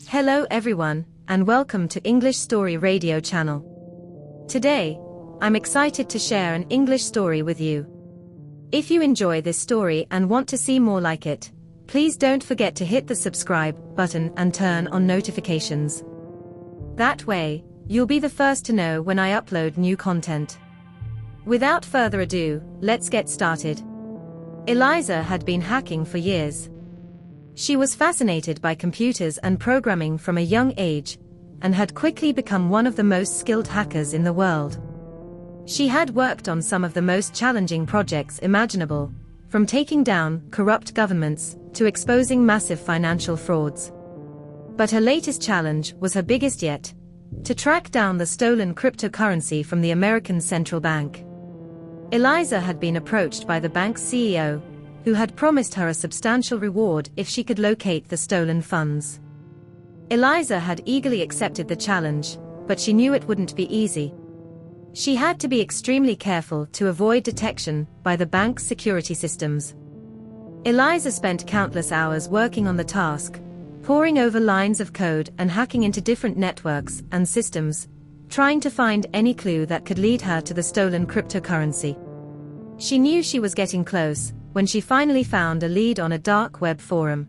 Hello everyone, and welcome to English Story Radio channel. Today, I'm excited to share an English story with you. If you enjoy this story and want to see more like it, please don't forget to hit the subscribe button and turn on notifications. That way, you'll be the first to know when I upload new content. Without further ado, let's get started. Eliza had been hacking for years. She was fascinated by computers and programming from a young age, and had quickly become one of the most skilled hackers in the world. She had worked on some of the most challenging projects imaginable, from taking down corrupt governments to exposing massive financial frauds. But her latest challenge was her biggest yet: to track down the stolen cryptocurrency from the American central bank. Eliza had been approached by the bank's CEO, who had promised her a substantial reward if she could locate the stolen funds. Eliza had eagerly accepted the challenge, but she knew it wouldn't be easy. She had to be extremely careful to avoid detection by the bank's security systems. Eliza spent countless hours working on the task, poring over lines of code and hacking into different networks and systems, trying to find any clue that could lead her to the stolen cryptocurrency. She knew she was getting close when she finally found a lead on a dark web forum.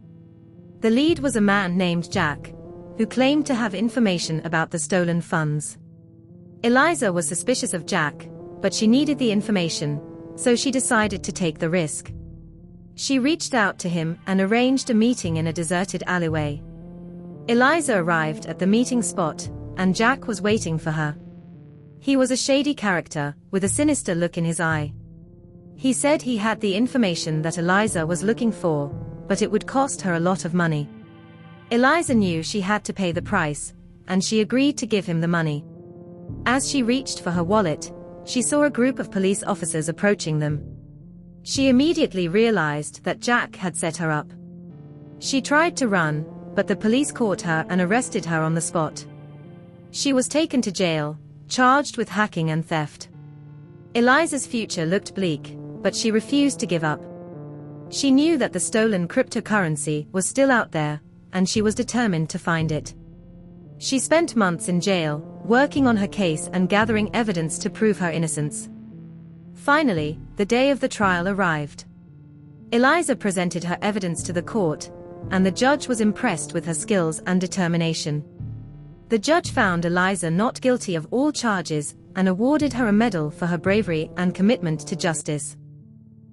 The lead was a man named Jack, who claimed to have information about the stolen funds. Eliza was suspicious of Jack, but she needed the information, so she decided to take the risk. She reached out to him and arranged a meeting in a deserted alleyway. Eliza arrived at the meeting spot, and Jack was waiting for her. He was a shady character, with a sinister look in his eye. He said he had the information that Eliza was looking for, but it would cost her a lot of money. Eliza knew she had to pay the price, and she agreed to give him the money. As she reached for her wallet, she saw a group of police officers approaching them. She immediately realized that Jack had set her up. She tried to run, but the police caught her and arrested her on the spot. She was taken to jail, charged with hacking and theft. Eliza's future looked bleak, but she refused to give up. She knew that the stolen cryptocurrency was still out there, and she was determined to find it. She spent months in jail, working on her case and gathering evidence to prove her innocence. Finally, the day of the trial arrived. Eliza presented her evidence to the court, and the judge was impressed with her skills and determination. The judge found Eliza not guilty of all charges and awarded her a medal for her bravery and commitment to justice.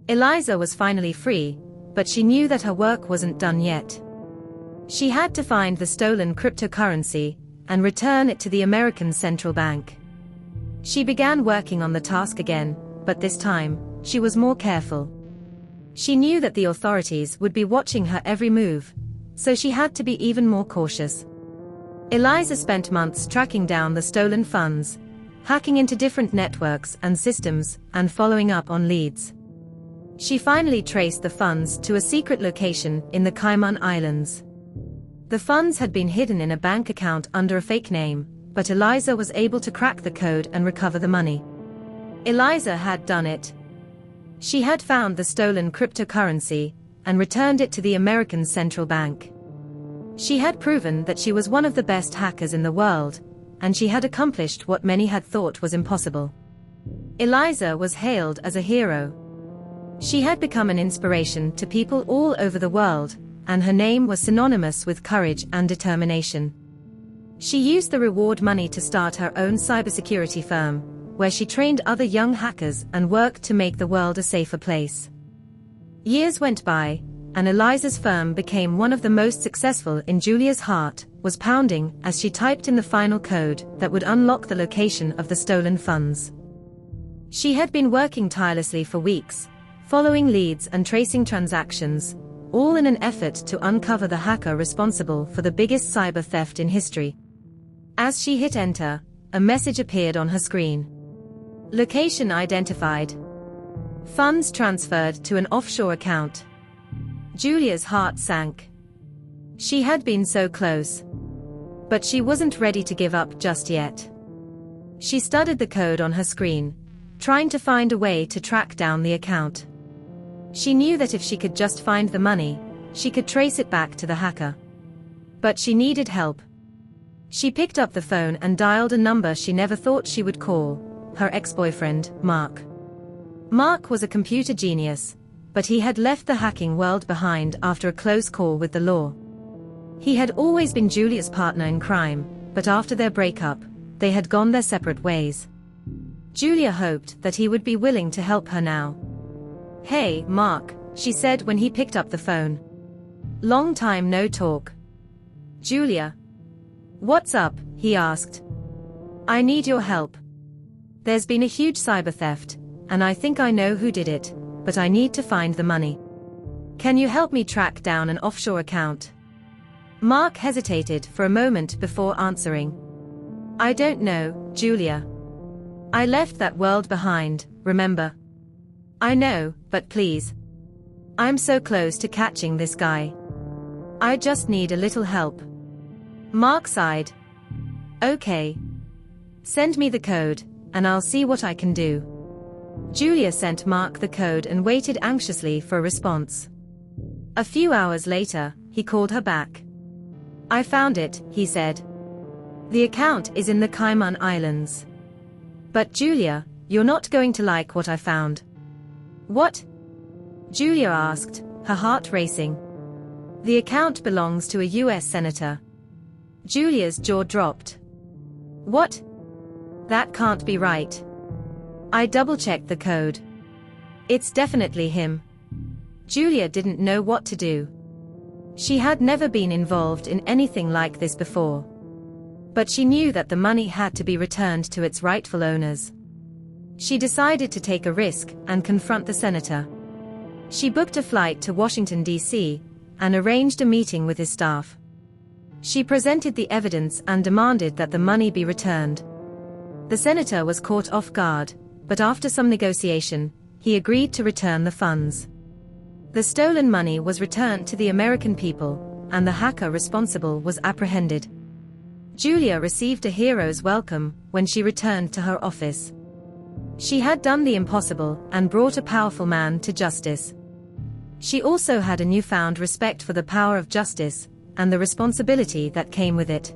Eliza was finally free, but she knew that her work wasn't done yet. She had to find the stolen cryptocurrency and return it to the American central bank. She began working on the task again, but this time, she was more careful. She knew that the authorities would be watching her every move, so she had to be even more cautious. Eliza spent months tracking down the stolen funds, hacking into different networks and systems, and following up on leads. She finally traced the funds to a secret location in the Cayman Islands. The funds had been hidden in a bank account under a fake name, but Eliza was able to crack the code and recover the money. Eliza had done it. She had found the stolen cryptocurrency and returned it to the American central bank. She had proven that she was one of the best hackers in the world, and she had accomplished what many had thought was impossible. Eliza was hailed as a hero. She had become an inspiration to people all over the world, and her name was synonymous with courage and determination. She used the reward money to start her own cybersecurity firm, where she trained other young hackers and worked to make the world a safer place. Years went by, and Eliza's firm became one of the most successful. Julia's heart was pounding as she typed in the final code that would unlock the location of the stolen funds. She had been working tirelessly for weeks, following leads and tracing transactions, all in an effort to uncover the hacker responsible for the biggest cyber theft in history. As she hit enter, a message appeared on her screen. Location identified. Funds transferred to an offshore account. Julia's heart sank. She had been so close. But she wasn't ready to give up just yet. She studied the code on her screen, trying to find a way to track down the account. She knew that if she could just find the money, she could trace it back to the hacker. But she needed help. She picked up the phone and dialed a number she never thought she would call, her ex-boyfriend, Mark. Mark was a computer genius, but he had left the hacking world behind after a close call with the law. He had always been Julia's partner in crime, but after their breakup, they had gone their separate ways. Julia hoped that he would be willing to help her now. "Hey, Mark," she said when he picked up the phone. "Long time no talk." "Julia." "What's up?" he asked. "I need your help. There's been a huge cyber theft, and I think I know who did it, but I need to find the money. Can you help me track down an offshore account?" Mark hesitated for a moment before answering. "I don't know, Julia. I left that world behind, remember?" "I know, but please. I'm so close to catching this guy. I just need a little help." Mark sighed. "Okay. Send me the code, and I'll see what I can do." Julia sent Mark the code and waited anxiously for a response. A few hours later, he called her back. "I found it," he said. "The account is in the Cayman Islands." "But Julia, you're not going to like what I found." "What?" Julia asked, her heart racing. "The account belongs to a US senator." Julia's jaw dropped. "What? That can't be right." "I double-checked the code. It's definitely him." Julia didn't know what to do. She had never been involved in anything like this before. But she knew that the money had to be returned to its rightful owners. She decided to take a risk and confront the senator. She booked a flight to Washington, D.C., and arranged a meeting with his staff. She presented the evidence and demanded that the money be returned. The senator was caught off guard, but after some negotiation, he agreed to return the funds. The stolen money was returned to the American people, and the hacker responsible was apprehended. Julia received a hero's welcome when she returned to her office. She had done the impossible and brought a powerful man to justice. She also had a newfound respect for the power of justice, and the responsibility that came with it.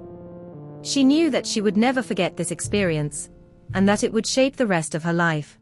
She knew that she would never forget this experience, and that it would shape the rest of her life.